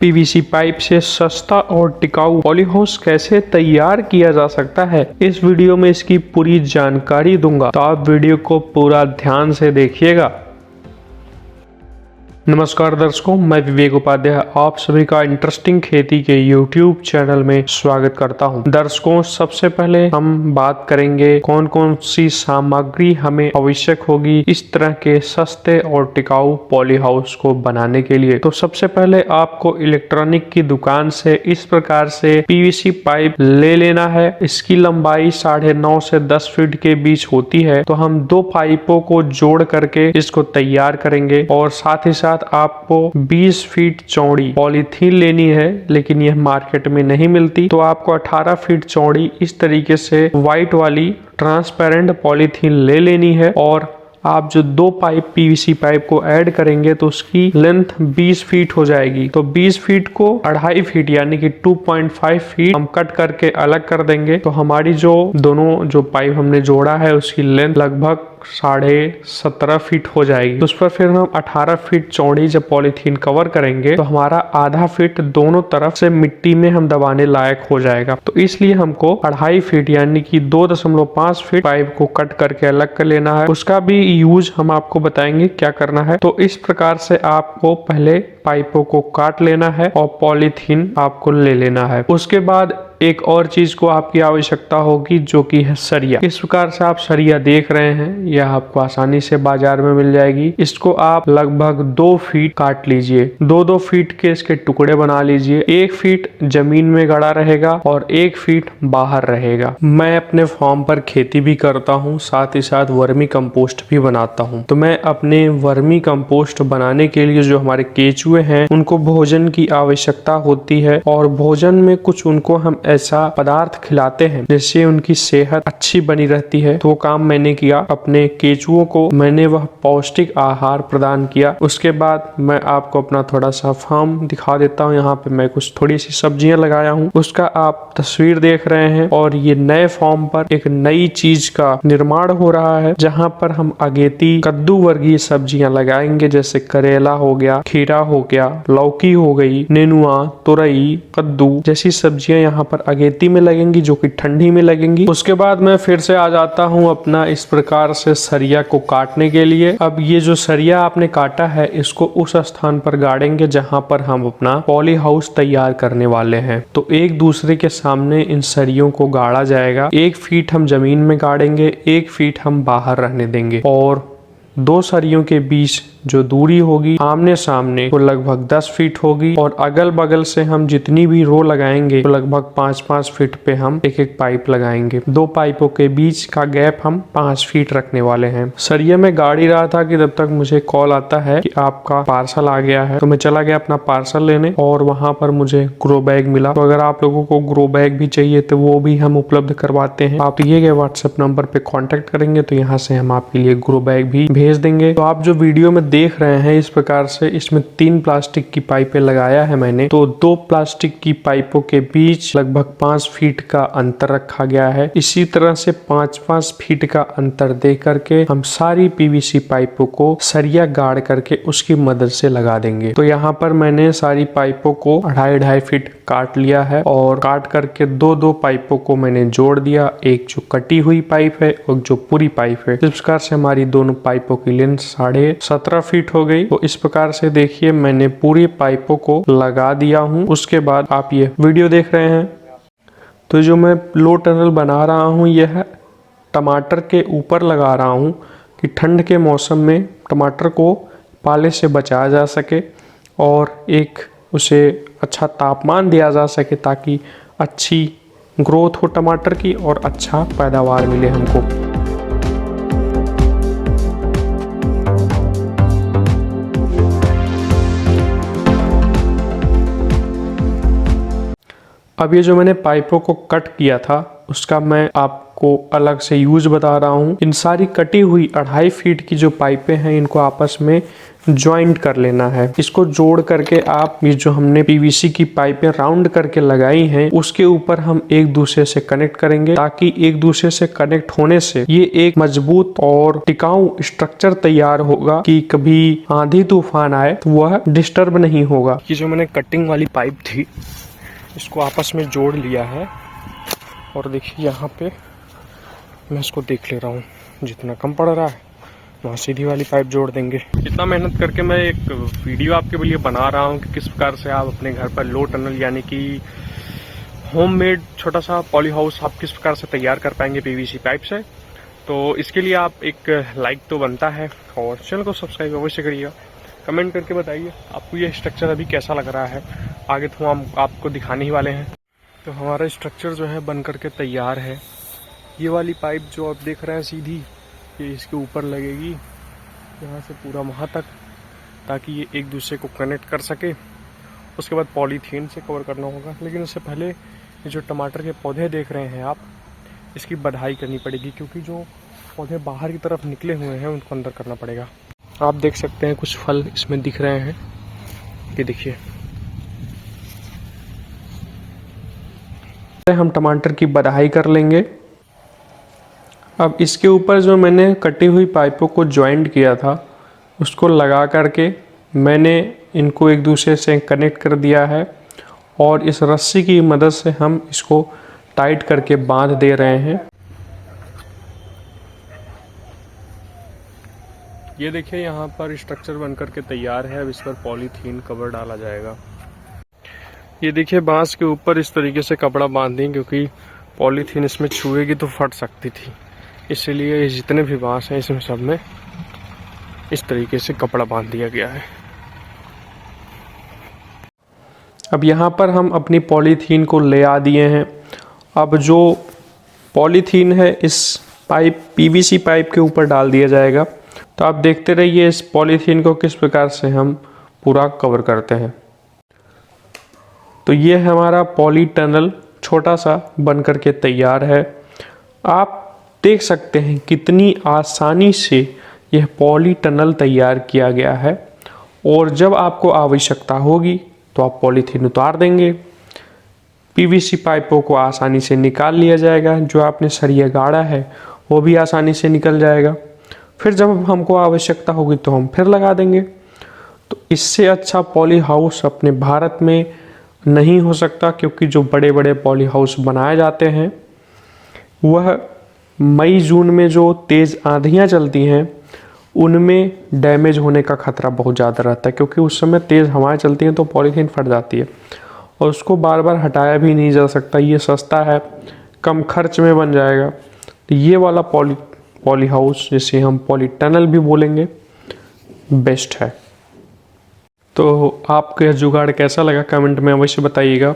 PVC pipe से सस्ता और टिकाऊ पॉलीहाउस कैसे तैयार किया जा सकता है, इस वीडियो में इसकी पूरी जानकारी दूंगा, तो आप वीडियो को पूरा ध्यान से देखिएगा। नमस्कार दर्शकों, मैं विवेक उपाध्याय आप सभी का इंटरेस्टिंग खेती के YouTube चैनल में स्वागत करता हूं। दर्शकों, सबसे पहले हम बात करेंगे कौन कौन सी सामग्री हमें आवश्यक होगी इस तरह के सस्ते और टिकाऊ पॉली हाउस को बनाने के लिए। तो सबसे पहले आपको इलेक्ट्रॉनिक की दुकान से इस प्रकार से पीवीसी पाइप ले लेना है। इसकी लंबाई 9.5 से 10 फीट के बीच होती है। तो हम दो पाइपों को जोड़ करके इसको तैयार करेंगे और साथ ही साथ आपको 20 फीट चौड़ी पॉलीथीन लेनी है, लेकिन यह मार्केट में नहीं मिलती। तो आपको 18 फीट चौड़ी इस तरीके से व्हाइट वाली ट्रांसपेरेंट पॉलीथीन ले लेनी है। और आप जो दो पाइप पीवीसी पाइप को ऐड करेंगे तो उसकी लेंथ 20 फीट हो जाएगी। तो 20 फीट को 2.5 फीट यानी कि 2.5 फीट हम कट करके अलग कर देंगे। तो हमारी जो दोनों जो पाइप हमने जोड़ा है उसकी लेंथ लगभग 17.5 फीट हो जाएगी। उस पर फिर हम 18 फीट चौड़ी जब पॉलीथीन कवर करेंगे तो हमारा आधा फीट दोनों तरफ से मिट्टी में हम दबाने लायक हो जाएगा। तो इसलिए हमको 2.5 फीट यानी कि 2.5 फीट पाइप को कट करके अलग कर लेना है। उसका भी यूज हम आपको बताएंगे क्या करना है। तो इस प्रकार से आपको पहले पाइपों को काट लेना है और पॉलीथीन आपको ले लेना है। उसके बाद एक और चीज को आपकी आवश्यकता होगी जो कि है सरिया। इस प्रकार से आप सरिया देख रहे हैं, यह आपको आसानी से बाजार में मिल जाएगी। इसको आप लगभग 2 फीट काट लीजिए। 2-2 फीट के इसके टुकड़े बना लीजिए। 1 फीट जमीन में गड़ा रहेगा और 1 फीट बाहर रहेगा। मैं अपने फार्म पर खेती भी करता हूँ, साथ ही साथ वर्मी कंपोस्ट भी बनाता हूँ। तो मैं अपने वर्मी कंपोस्ट बनाने के लिए जो हमारे केचुए हैं उनको भोजन की आवश्यकता होती है और भोजन में कुछ उनको हम ऐसा पदार्थ खिलाते हैं जिससे उनकी सेहत अच्छी बनी रहती है। तो वो काम मैंने किया, अपने केचुओं को मैंने वह पौष्टिक आहार प्रदान किया। उसके बाद मैं आपको अपना थोड़ा सा फार्म दिखा देता हूँ। यहाँ पे मैं कुछ थोड़ी सी सब्जियां लगाया हूँ, उसका आप तस्वीर देख रहे हैं। और ये नए फार्म पर एक नई चीज का निर्माण हो रहा है जहाँ पर हम अगेती कद्दू वर्गीय सब्जियां लगाएंगे, जैसे करेला हो गया, खीरा हो गया, लौकी हो गई, नेनुआ, तुरई, कद्दू जैसी सब्जियां यहाँ पर अगेती में लगेंगी जो कि ठंडी में लगेंगी। उसके बाद मैं फिर से आ जाता हूँ अपना इस प्रकार से सरिया को काटने के लिए। अब ये जो सरिया आपने काटा है इसको उस स्थान पर गाड़ेंगे जहाँ पर हम अपना पॉली हाउस तैयार करने वाले हैं। तो एक दूसरे के सामने इन सरियों को गाड़ा जाएगा। 1 फीट हम जमीन में गाड़ेंगे, 1 फीट हम बाहर रहने देंगे और 2 सरियों के बीच जो दूरी होगी आमने सामने वो लगभग 10 फीट होगी। और अगल बगल से हम जितनी भी रो लगाएंगे तो लगभग 5-5 फीट पे हम एक पाइप लगाएंगे। 2 पाइपों के बीच का गैप हम 5 फीट रखने वाले हैं। सरिया में गाड़ी रहा था कि तब तक मुझे कॉल आता है कि आपका पार्सल आ गया है। तो मैं चला गया अपना पार्सल लेने और वहां पर मुझे ग्रो बैग मिला। तो अगर आप लोगों को ग्रो बैग भी चाहिए तो वो भी हम उपलब्ध करवाते हैं। आप दिए गए व्हाट्सएप नंबर पे कॉन्टेक्ट करेंगे तो यहाँ से हम आपके लिए ग्रो बैग भी भेज देंगे। तो आप जो वीडियो में देख रहे हैं इस प्रकार से इसमें 3 प्लास्टिक की पाइपें लगाया है मैंने। तो 2 प्लास्टिक की पाइपों के बीच लगभग 5 फीट का अंतर रखा गया है। इसी तरह से 5-5 फीट का अंतर दे करके हम सारी पीवीसी पाइपों को सरिया गाड़ करके उसकी मदद से लगा देंगे। तो यहाँ पर मैंने सारी पाइपों को 2.5 फीट काट लिया है और काट करके 2-2 पाइपों को मैंने जोड़ दिया। एक जो कटी हुई पाइप है और जो पूरी पाइप है। इस प्रकार से हमारी दोनों पाइपों की लेंथ 17.5 फीट हो गई। तो इस प्रकार से देखिए मैंने पूरी पाइपों को लगा दिया हूँ। उसके बाद आप ये वीडियो देख रहे हैं। तो जो मैं लो टनल बना रहा हूँ यह टमाटर के ऊपर लगा रहा हूँ कि ठंड के मौसम में टमाटर को पाले से बचाया जा सके और एक उसे अच्छा तापमान दिया जा सके ताकि अच्छी ग्रोथ हो टमाटर की और अच्छा पैदावार मिले हमको। अब ये जो मैंने पाइपों को कट किया था उसका मैं आपको आपको अलग से यूज बता रहा हूँ। इन सारी कटी हुई 2.5 फीट की जो पाइपें हैं इनको आपस में ज्वाइंट कर लेना है। इसको जोड़ करके आप ये जो हमने पीवीसी की पाइपें राउंड करके लगाई हैं उसके ऊपर हम एक दूसरे से कनेक्ट करेंगे, ताकि एक दूसरे से कनेक्ट होने से ये एक मजबूत और टिकाऊ स्ट्रक्चर तैयार होगा कि कभी आंधी तूफान आए तो वह डिस्टर्ब नहीं होगा। ये जो मैंने कटिंग वाली पाइप थी इसको आपस में जोड़ लिया है और देखिए यहाँ पे मैं इसको देख ले रहा हूँ, जितना कम पड़ रहा है वहाँ सीधी वाली पाइप जोड़ देंगे। इतना मेहनत करके मैं एक वीडियो आपके लिए बना रहा हूँ कि किस प्रकार से आप अपने घर पर लो टनल यानी कि होममेड छोटा सा पॉली हाउस आप किस प्रकार से तैयार कर पाएंगे पीवीसी पाइप से। तो इसके लिए आप एक लाइक तो बनता है और चैनल को सब्सक्राइब अवश्य करिएगा। कमेंट करके बताइए आपको ये स्ट्रक्चर अभी कैसा लग रहा है। आगे तो हम आपको दिखाने ही वाले हैं। तो हमारा स्ट्रक्चर जो है बन करके तैयार है। ये वाली पाइप जो आप देख रहे हैं सीधी, ये इसके ऊपर लगेगी यहाँ से पूरा वहाँ तक, ताकि ये एक दूसरे को कनेक्ट कर सके। उसके बाद पॉलीथीन से कवर करना होगा, लेकिन उससे पहले ये जो टमाटर के पौधे देख रहे हैं आप, इसकी बधाई करनी पड़ेगी, क्योंकि जो पौधे बाहर की तरफ निकले हुए हैं उनको अंदर करना पड़ेगा। आप देख सकते हैं कुछ फल इसमें दिख रहे हैं, ये देखिए। हम टमाटर की बधाई कर लेंगे। अब इसके ऊपर जो मैंने कटी हुई पाइपों को ज्वाइंट किया था उसको लगा करके मैंने इनको एक दूसरे से कनेक्ट कर दिया है और इस रस्सी की मदद से हम इसको टाइट करके बांध दे रहे हैं। ये देखिए यहाँ पर स्ट्रक्चर बन करके तैयार है। अब इस पर पॉलीथीन कवर डाला जाएगा। ये देखिए बांस के ऊपर इस तरीके से कपड़ा बांध दें, क्योंकि पॉलीथीन इसमें छुएगी तो फट सकती थी, इसलिए जितने भी बांस हैं इसमें सब में इस तरीके से कपड़ा बांध दिया गया है। अब यहाँ पर हम अपनी पॉलीथीन को ले आ दिए हैं। अब जो पॉलीथीन है इस पीवीसी पाइप के ऊपर डाल दिया जाएगा। तो आप देखते रहिए इस पॉलीथीन को किस प्रकार से हम पूरा कवर करते हैं। तो ये हमारा पॉली टनल छोटा सा बन करके तैयार है। आप देख सकते हैं कितनी आसानी से यह पॉली टनल तैयार किया गया है, और जब आपको आवश्यकता होगी तो आप पॉलीथीन उतार देंगे, पीवीसी पाइपों को आसानी से निकाल लिया जाएगा, जो आपने सरिया गाड़ा है वो भी आसानी से निकल जाएगा। फिर जब हमको आवश्यकता होगी तो हम फिर लगा देंगे। तो इससे अच्छा पॉली हाउस अपने भारत में नहीं हो सकता, क्योंकि जो बड़े बड़े पॉली हाउस बनाए जाते हैं वह मई जून में जो तेज़ आंधियाँ चलती हैं उनमें डैमेज होने का खतरा बहुत ज़्यादा रहता है, क्योंकि उस समय तेज़ हवाएं चलती हैं तो पॉलीथीन फट जाती है और उसको बार बार हटाया भी नहीं जा सकता। ये सस्ता है, कम खर्च में बन जाएगा। तो ये वाला पॉली हाउस, जिसे हम पॉली टनल भी बोलेंगे, बेस्ट है। तो आपको यह जुगाड़ कैसा लगा कमेंट में अवश्य बताइएगा,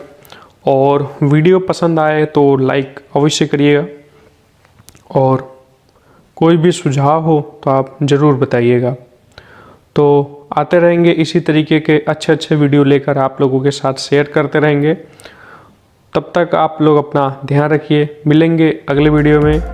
और वीडियो पसंद आए तो लाइक अवश्य करिएगा, और कोई भी सुझाव हो तो आप ज़रूर बताइएगा। तो आते रहेंगे इसी तरीके के अच्छे अच्छे वीडियो लेकर आप लोगों के साथ शेयर करते रहेंगे। तब तक आप लोग अपना ध्यान रखिए। मिलेंगे अगले वीडियो में।